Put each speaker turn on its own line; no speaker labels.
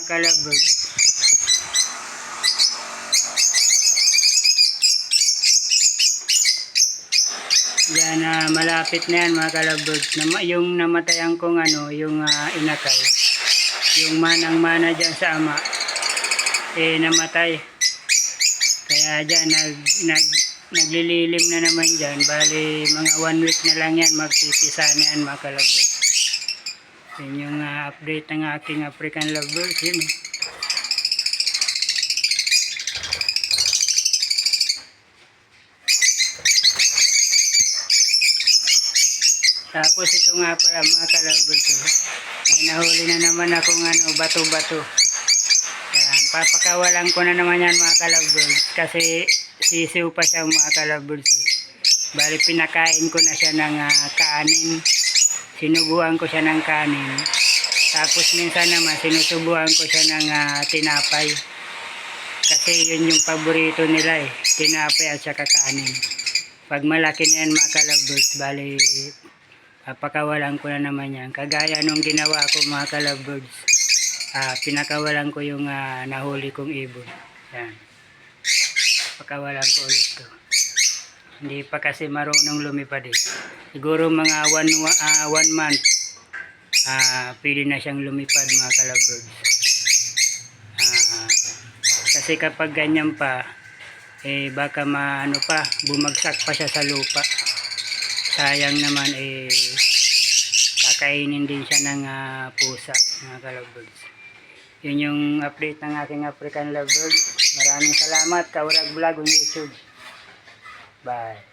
Kalabog. Yan, malapit na yan mga kalabog. Yung namatayan kong yung inakay. Yung manang-mana dyan sa ama. Namatay. Kaya dyan, naglililim na naman dyan. Bali, mga 1 week na lang yan. Magpipisa na yan mga kalabog. Yan yung update ng aking African lovebirds. Yun. Tapos ito nga pala mga kalabirds, may nahuli na naman akong bato-bato. Yan, papakawalan ko na naman yan mga kalabirds kasi sisiw pa siya mga kalabirds. Bali pinakain ko na siya ng kanin, sinubuan ko siya ng kanin. Tapos minsan naman sinusubuan ko siya ng tinapay. Kasi yun yung paborito nila tinapay at saka kanin. Pag malaki na yan mga kalabirds, bali papakawalan ko na naman yan. Kagaya nung ginawa ko mga kalabirds, pinakawalan ko yung nahuli kong ibon. Yan. Pakawalan ko ulit to. Hindi pa kasi marunong lumipad Siguro mga 1 month, pwede na siyang lumipad mga kalabirds. Kasi kapag ganyan pa, baka bumagsak pa siya sa lupa. Sayang naman kakainin din siya ng pusa mga kalabirds. Yun yung update ng aking African lovebird. Maraming salamat, Kaurag Vlog on YouTube. Bye.